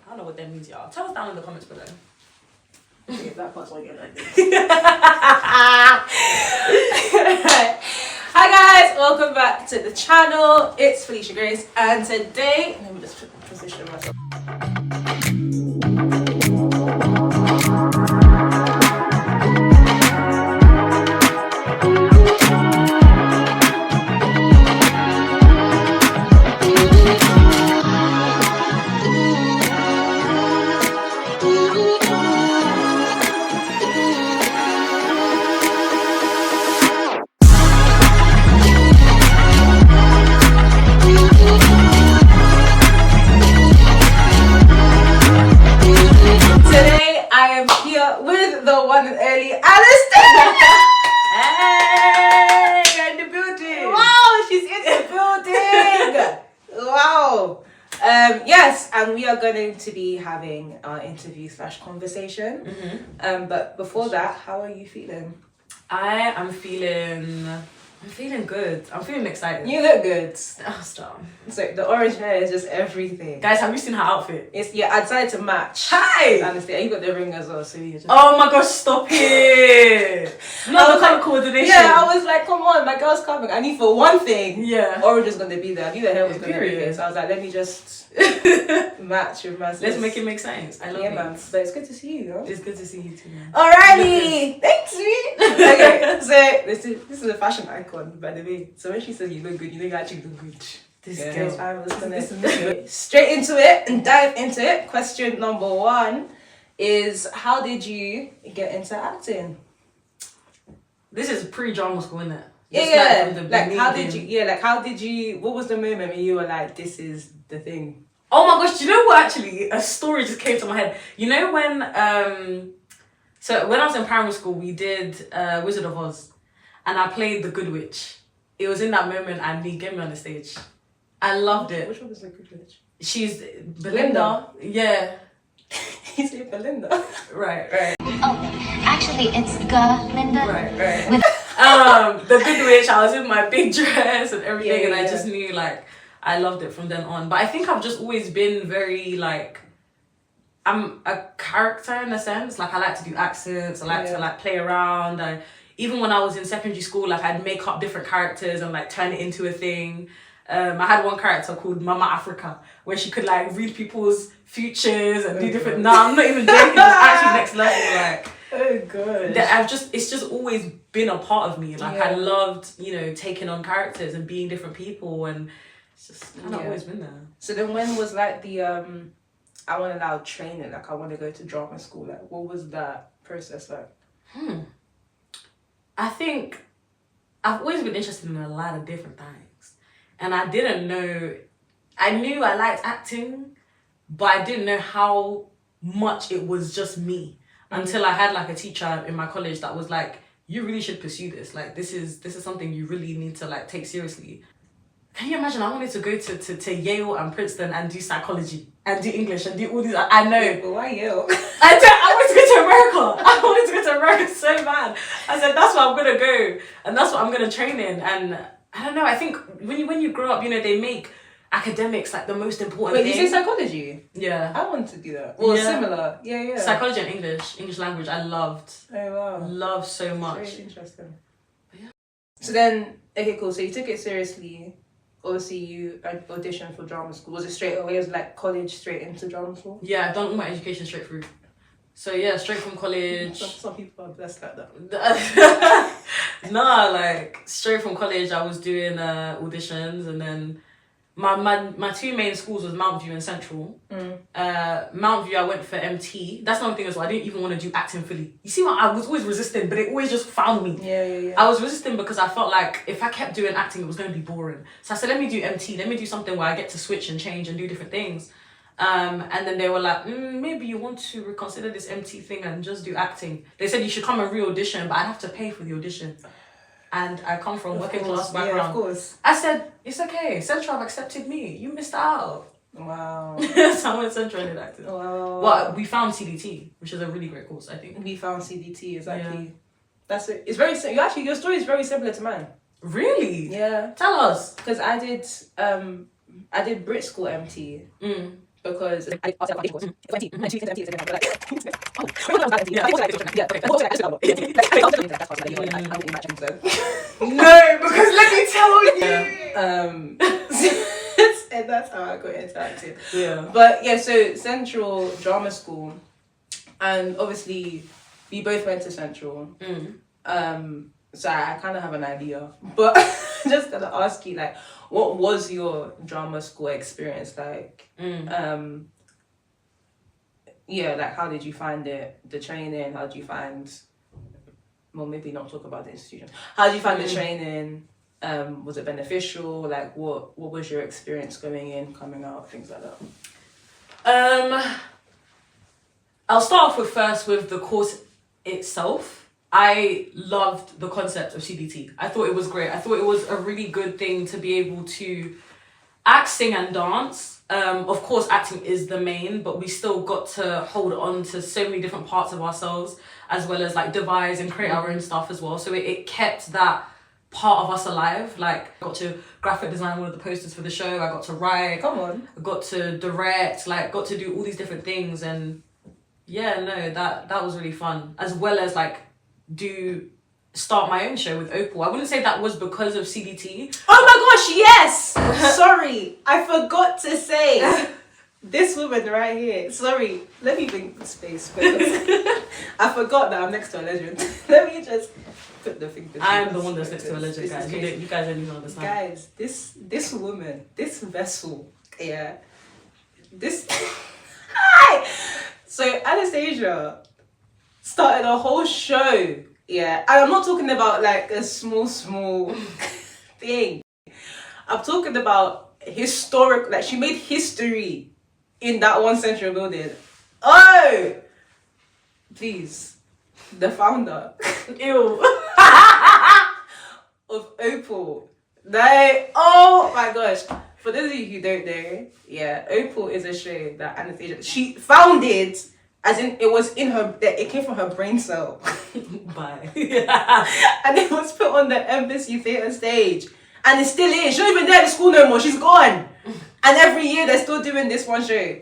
I don't know what that means, y'all. Tell us down in the comments below. Yeah, that part's why I get like this. Hi guys, welcome back to the channel. It's Felicia Grace, and today, let me just position myself. One and only Anastasia! Hey, you're in the building! Wow, she's in the building! Wow! Yes, and we are going to be having our interview / conversation. But before that, how are you feeling? I'm feeling good. I'm feeling excited. You look good. Oh, stop. So the orange hair is just everything. Guys, have you seen her outfit? I decided to match. Hi! Anastasia, you got the ring as well, so you just... Oh my gosh, stop it! Not the colour coordination. Yeah, I was like, come on, my girl's coming. I need for one thing. Yeah. Orange is gonna be there. I knew the hair was gonna be there. So I was like, let me just match with my sis. Let's make it make sense. I love it. Man. But it's good to see you, though. It's good to see you too, man. Alrighty! Thanks, sweet! Okay, so this is a fashion icon, by the way. So when she says you look good, you think you actually look good. This girl. I was gonna straight into it and dive into it. Question number 1 is, how did you get into acting? This is pre-drama school, isn't it? How did you, what was the moment when you were like, this is the thing? Oh my gosh, do you know what, actually? A story just came to my head. You know when, so when I was in primary school, we did Wizard of Oz. And I played the Good Witch. It was in that moment and he get me on the stage. I loved it. Which one was the Good Witch? She's Belinda. Yeah. You say Belinda. Right. Oh, actually, it's Linda. Right. The Good Witch, I was in my big dress and everything, and I just knew, like, I loved it from then on. But I think I've just always been very, like, I'm a character in a sense. Like, I like to do accents. I like to, like, play around. Even when I was in secondary school, like, I'd make up different characters and, like, turn it into a thing. I had one character called Mama Africa, where she could, like, read people's futures and do different... No, I'm not even joking. It was actually next level, like... Oh, good. It's just always been a part of me. Like, I loved, taking on characters and being different people, and it's just kind of always been there. So then when was, like, the, I want to now training, like, I want to go to drama school, like, what was that process like? I think I've always been interested in a lot of different things. And I didn't know, I knew I liked acting, but I didn't know how much it was just me until I had like a teacher in my college that was like, you really should pursue this. Like, this is something you really need to like take seriously. Can you imagine? I wanted to go to Yale and Princeton and do psychology and do English and do all these. I know. Yeah, but why Yale? I wanted to go to America. I wanted to go to America so bad. I said, that's where I'm going to go. And that's what I'm going to train in. And I don't know. I think when you grow up, they make academics like the most important thing. Wait, you say psychology? Yeah. I want to do that. Or similar. Yeah. Psychology and English language, I loved. Oh, wow. Loved so much. Very interesting. Yeah. So then, okay, cool. So you took it seriously. Obviously, you auditioned for drama school. Was it straight away? Was it like college straight into drama school? Yeah, I've done all my education straight through. So yeah, straight from college. Some people are blessed like that. Nah, like straight from college, I was doing auditions, and then my two main schools was Mount View and Central. Mount View, I went for MT. That's another thing as well. I didn't even want to do acting fully. You see what? I was always resisting, but it always just found me. Yeah. I was resisting because I felt like if I kept doing acting, it was going to be boring. So I said, let me do MT. Let me do something where I get to switch and change and do different things. And then they were like, maybe you want to reconsider this MT thing and just do acting. They said you should come and re-audition, but I'd have to pay for the audition. And I come from working class background. Yeah, of course. I said, it's okay. Central have accepted me. You missed out. Wow. So I went Central and did acting. Wow. Well, we found CDT, which is a really great course, I think. We found CDT, exactly. Yeah. That's it. It's very actually, your story is very similar to mine. Really? Yeah. Tell us. Because I did Brit School MT. because I was at course. It's empty. And 2 seasons empty. It's like, no, because let me tell you. And that's how I got into acting. Yeah. But yeah, so Central Drama School, and obviously we both went to Central. So I kind of have an idea, but I'm just gonna ask you, like, what was your drama school experience like? Yeah, like, how did you find it? The training, how did you find? Well, maybe not talk about the institution. How did you find the training? Was it beneficial? Like, what was your experience going in, coming out, things like that? I'll start off with the course itself. I loved the concept of CDT. I thought it was great. I thought it was a really good thing to be able to act, sing and dance. Of course, acting is the main, but we still got to hold on to so many different parts of ourselves, as well as like devise and create our own stuff as well. So it kept that part of us alive. Like, I got to graphic design one of the posters for the show. I got to write. Come on. I got to direct. Like, got to do all these different things. And yeah, no, that was really fun. As well as like start my own show with Opal. I wouldn't say that was because of CDT. Oh my gosh, yes! Sorry, I forgot to say. This woman right here. Sorry, let me bring the space. I forgot that I'm next to a legend. Let me just put the thing. I am the one that's next to a legend, guys. You guys don't even understand. Guys, this woman, this vessel, yeah. This. Hi! So Anastasia started a whole show, yeah. And I'm not talking about like a small thing. I'm talking about historic, like she made history in that one Central building. Oh! Please. The founder. Ew. Of Opal. No. Oh my gosh. For those of you who don't know, yeah, Opal is a show that Anastasia, she founded. As in, it came from her brain cell. Bye. And it was put on the Embassy Theatre stage. And it still is. She's not even there at school no more. She's gone. And every year they're still doing this one show.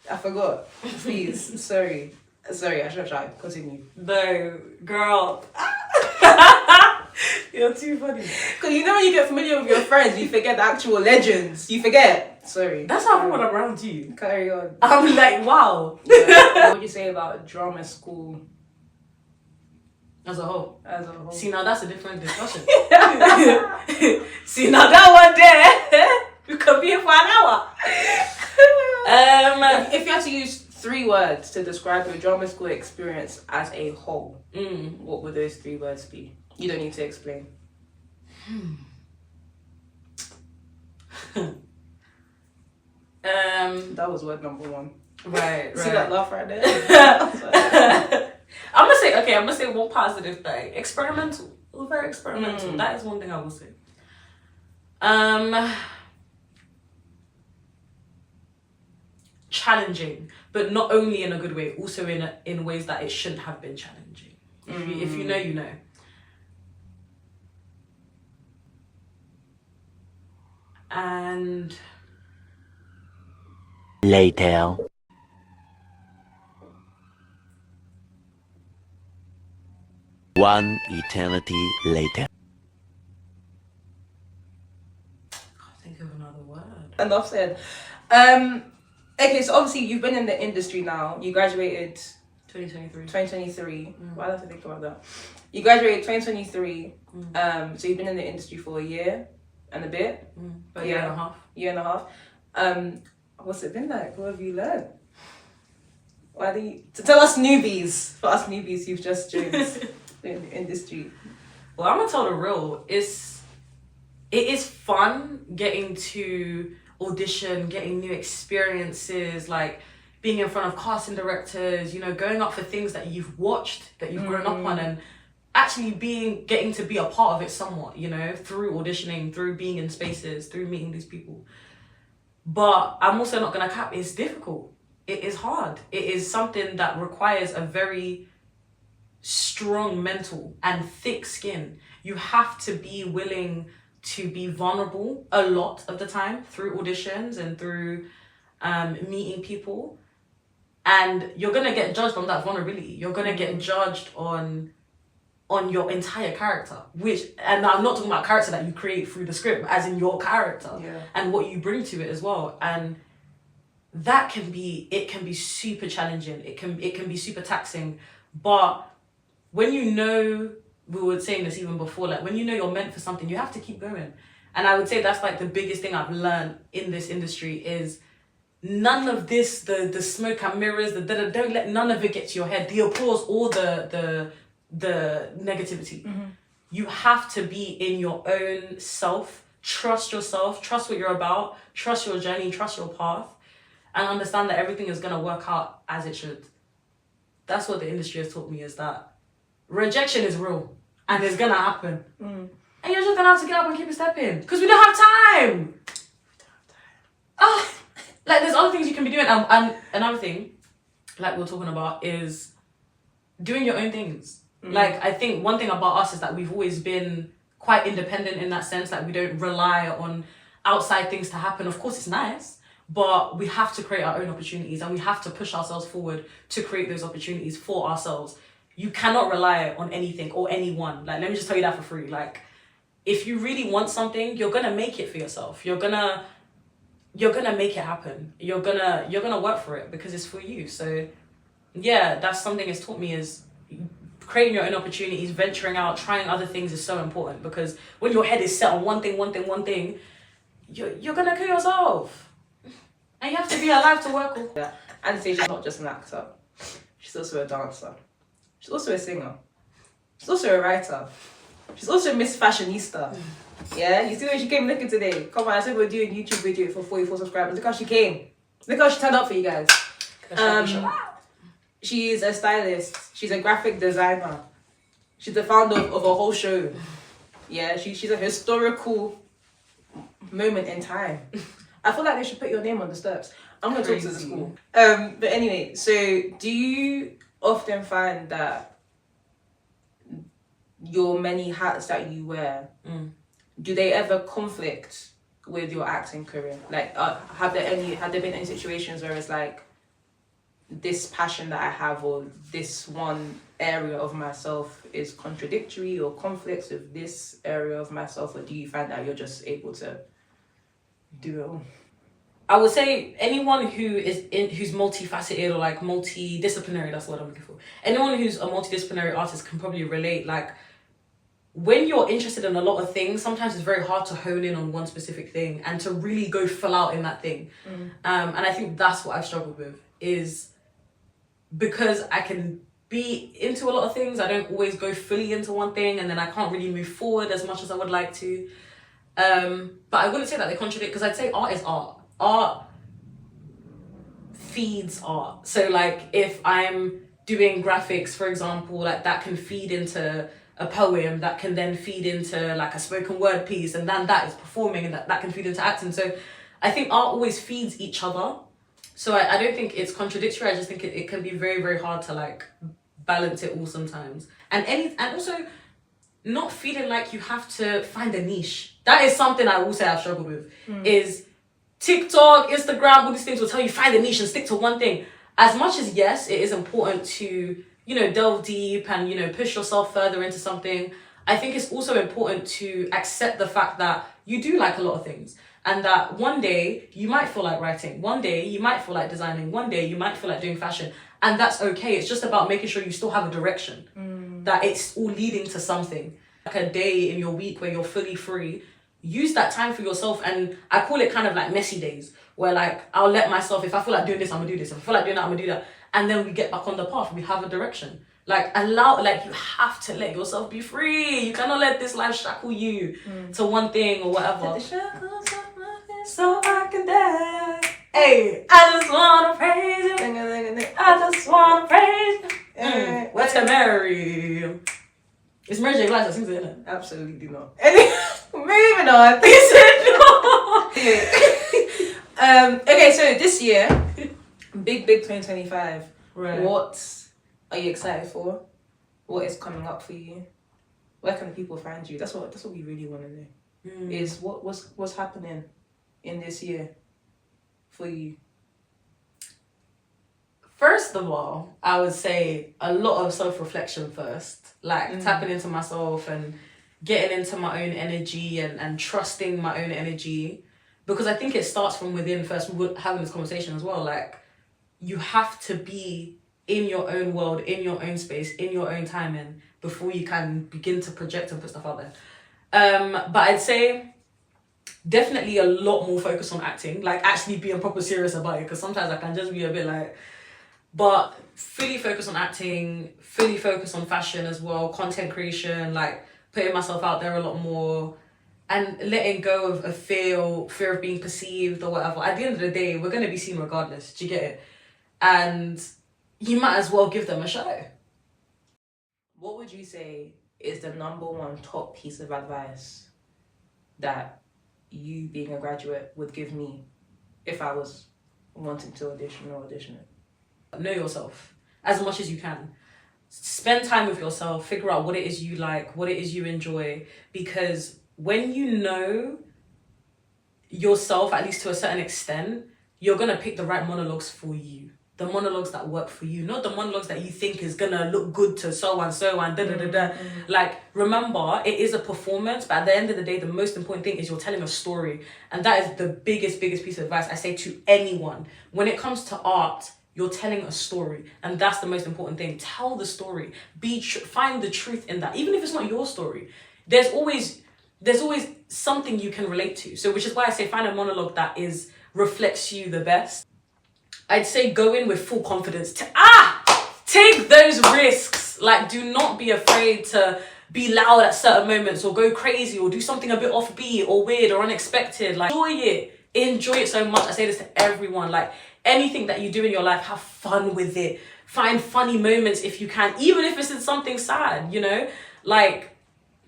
I forgot. Please. Sorry, I should have tried. Continue. No, girl. You're too funny. Because you know when you get familiar with your friends, you forget the actual legends. You forget. Sorry. That's how I feel when I'm around you. Carry on. I'm like, wow. Yeah. What would you say about drama school As a whole. as a whole? See, now that's a different discussion. See, now that one there, we could be here for an hour. If you had to use 3 words to describe your drama school experience as a whole, what would those 3 words be? You don't need to explain. That was word number 1. Right. See that laugh right there? I'm gonna say one positive thing. Experimental. It was very experimental. That is one thing I will say. Challenging, but not only in a good way, also in ways that it shouldn't have been challenging. If you know, you know. And later. One eternity later. I'll think of another word. Enough said. Okay, so obviously you've been in the industry now. You graduated 2023. Why did I think about that? You graduated 2023. So you've been in the industry for a year and a bit. But year and a half. Year and a half. What's it been like? What have you learned? Why do you tell us newbies? For us newbies, you've just joined in the industry. Well, I'm gonna tell the real. It is fun getting to audition, getting new experiences, like being in front of casting directors, you know, going up for things that you've watched, that you've grown up on, and actually getting to be a part of it somewhat, you know, through auditioning, through being in spaces, through meeting these people. But I'm also not gonna cap, it's difficult. It is hard. It is something that requires a very strong mental and thick skin. You have to be willing to be vulnerable a lot of the time through auditions and through meeting people, and you're gonna get judged on that vulnerability. You're gonna get judged on your entire character, and I'm not talking about character that you create through the script, as in your character and what you bring to it as well. And that can be super challenging. It can be super taxing. But when you know, we were saying this even before, like when you know you're meant for something, you have to keep going. And I would say that's like the biggest thing I've learned in this industry is none of this, the smoke and mirrors, don't let none of it get to your head. The applause or the negativity. You have to be in your own self. Trust yourself. Trust what you're about. Trust your journey. Trust your path. And understand that everything is going to work out as it should. That's what the industry has taught me, is that rejection is real. And it's going to happen. And you're just going to have to get up and keep stepping. Because we don't have time. Like, there's other things you can be doing. And another thing, like we're talking about, is doing your own things. Like, I think one thing about us is that we've always been quite independent in that sense. Like, we don't rely on outside things to happen. Of course, it's nice. But we have to create our own opportunities, and we have to push ourselves forward to create those opportunities for ourselves. You cannot rely on anything or anyone. Like, let me just tell you that for free. Like, if you really want something, you're gonna make it for yourself. You're gonna make it happen. You're gonna work for it because it's for you. So yeah, that's something it's taught me, is creating your own opportunities, venturing out, trying other things is so important, because when your head is set on one thing, you're gonna kill yourself. And you have to be alive to work with. Yeah. Anastasia's not just an actor. She's also a dancer. She's also a singer. She's also a writer. She's also a Miss Fashionista. Yeah? You see where she came looking today? Come on, I said we're doing a YouTube video for 44 subscribers. Look how she came. Look how she turned up for you guys. She's a stylist. She's a graphic designer. She's the founder of a whole show. Yeah? She's a historical moment in time. I feel like they should put your name on the steps. I'm going to talk to the school. But anyway, so do you often find that your many hats that you wear, do they ever conflict with your acting career? Like, have there been any situations where it's like, this passion that I have or this one area of myself is contradictory or conflicts with this area of myself? Or do you find that you're just able to do it all? I would say anyone who's multifaceted or like multidisciplinary, that's what I'm looking for. Anyone who's a multidisciplinary artist can probably relate. Like, when you're interested in a lot of things, sometimes it's very hard to hone in on one specific thing and to really go full out in that thing. And I think that's what I've struggled with, is because I can be into a lot of things, I don't always go fully into one thing, and then I can't really move forward as much as I would like to. But I wouldn't say that they contradict, because I'd say art is art. Art feeds art. So like, if I'm doing graphics, for example, like that can feed into a poem, that can then feed into like a spoken word piece, and then that is performing, and that can feed into acting. So I think art always feeds each other. So I don't think it's contradictory. I just think it can be very, very hard to like balance it all sometimes. And also not feeling like you have to find a niche. That is something I will say I've struggled with. Is TikTok, Instagram, all these things will tell you find a niche and stick to one thing. As much as, yes, it is important to, delve deep and, push yourself further into something, I think it's also important to accept the fact that you do like a lot of things. And that one day you might feel like writing, one day you might feel like designing, one day you might feel like doing fashion. And that's okay. It's just about making sure you still have a direction, that it's all leading to something. Like a day in your week where you're fully free, use that time for yourself. And I call it kind of like messy days, where like I'll let myself, if I feel like doing this, I'm gonna do this. If I feel like doing that, I'm gonna do that. And then we get back on the path. We have a direction. You have to let yourself be free. You cannot let this life shackle you to one thing or whatever. So I can dance. Hey, I just wanna praise you. I just wanna praise you. What's her Mary? It's Mary J. Blige that sings it, isn't it? Absolutely not. Moving on. Okay, so this year, big 2025. Right. What are you excited for? What is coming up for you? Where can people find you? That's what we really want to know. Is what's happening in this year for you? first of all, I would say a lot of self-reflection first. Like tapping into myself and getting into my own energy and trusting my own energy. Because I think it starts from within first. We were having this conversation as well. Like, you have to be in your own world, in your own space, in your own timing before you can begin to project and put stuff out there. But I'd say definitely a lot more focus on acting, like actually being proper serious about it, because sometimes I can just be a bit like, but fully focus on acting, fully focus on fashion as well, content creation, like putting myself out there a lot more and letting go of a fear of being perceived or whatever. At the end of the day, we're going to be seen regardless. Do you get it? And you might as well give them a show. What would you say is the number one top piece of advice that you, being a graduate, would give me if I was wanting to audition or auditioning? Know yourself as much as you can. Spend time with yourself, figure out what it is you like, what it is you enjoy, because when you know yourself, at least to a certain extent, you're going to pick the right monologues for you. The monologues that work for you, not the monologues that you think is gonna look good to so and da. Like, remember, it is a performance, but at the end of the day, the most important thing is you're telling a story. And that is the biggest piece of advice I say to anyone. When it comes to art, you're telling a story, and that's the most important thing. Tell the story. Find the truth in that, even if it's not your story. There's always something you can relate to. So, which is why I say find a monologue that reflects you the best. I'd say go in with full confidence. Take those risks. Like, do not be afraid to be loud at certain moments or go crazy or do something a bit offbeat or weird or unexpected. Like, enjoy it so much. I say this to everyone. Like, anything that you do in your life, have fun with it. Find funny moments if you can, even if it's in something sad, you know? Like,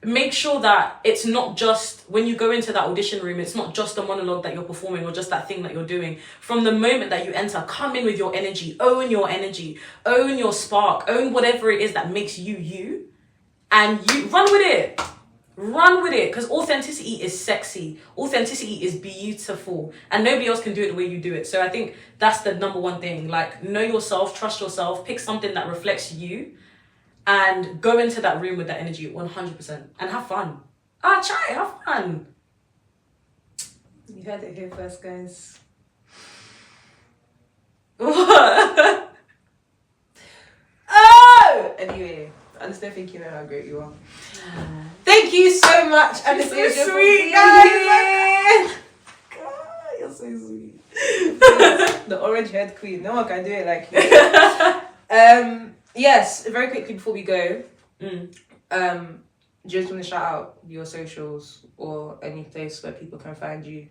make sure that it's not just, when you go into that audition room, it's not just a monologue that you're performing or just that thing that you're doing. From the moment that you enter, come in with your energy, own your spark, own whatever it is that makes you, and you run with it. Run with it, because authenticity is sexy. Authenticity is beautiful, and nobody else can do it the way you do it. So I think that's the number one thing. Like, know yourself, trust yourself, pick something that reflects you, and go into that room with that energy 100% and have fun. Have fun. You heard it here first, guys. What? Oh! Anyway, I just don't think you know how great you are. Thank you so much, Anastasia. So sweet, guys. God, you're so sweet. The orange haired queen. No one can do it like you. Yes, very quickly before we go, just want to shout out your socials or any place where people can find you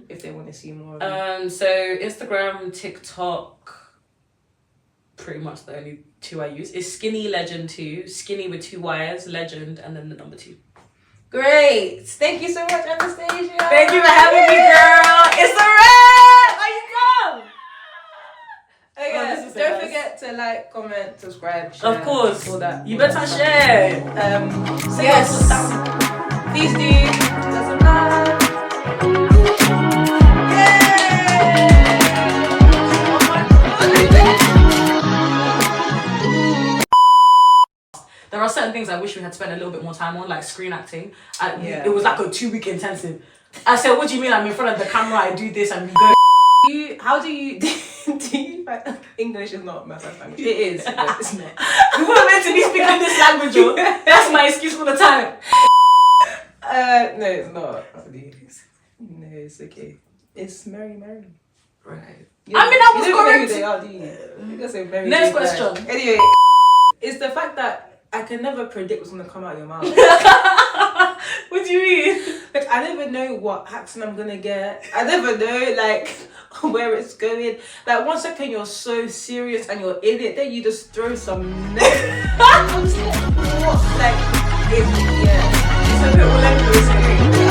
if they want to see more of you. So Instagram, TikTok, pretty much the only two I use. Is Skinny Legend 2, Skinny with 2 Y's, Legend, and then the number 2. Great. Thank you so much, Anastasia. Thank you for having me, girl. It's a wrap. How you come? Okay, don't forget to like, comment, subscribe, share. Of course. All that. You better share. Yes. Please do. Doesn't matter. There are certain things I wish we had spent a little bit more time on, like screen acting. Yeah. It was like a 2-week intensive. I said, what do you mean I'm in front of the camera, I do this and we go. How do you English is not my first language. It is, but it's not. We weren't meant to be speaking this language, yo. That's my excuse for the time. No, it's not. No, it's okay. It's Mary. Right. You I mean, I was you don't know correct. who they are, do you? You just say Mary. Next question. Anyway, it's the fact that I can never predict what's gonna come out of your mouth. What do you mean? Like, I never know what accent I'm gonna get. I never know, like, where it's going. Like, 1 second you're so serious and you're in it, then you just throw some I'm just like, what? Like, it's a bit all over the place.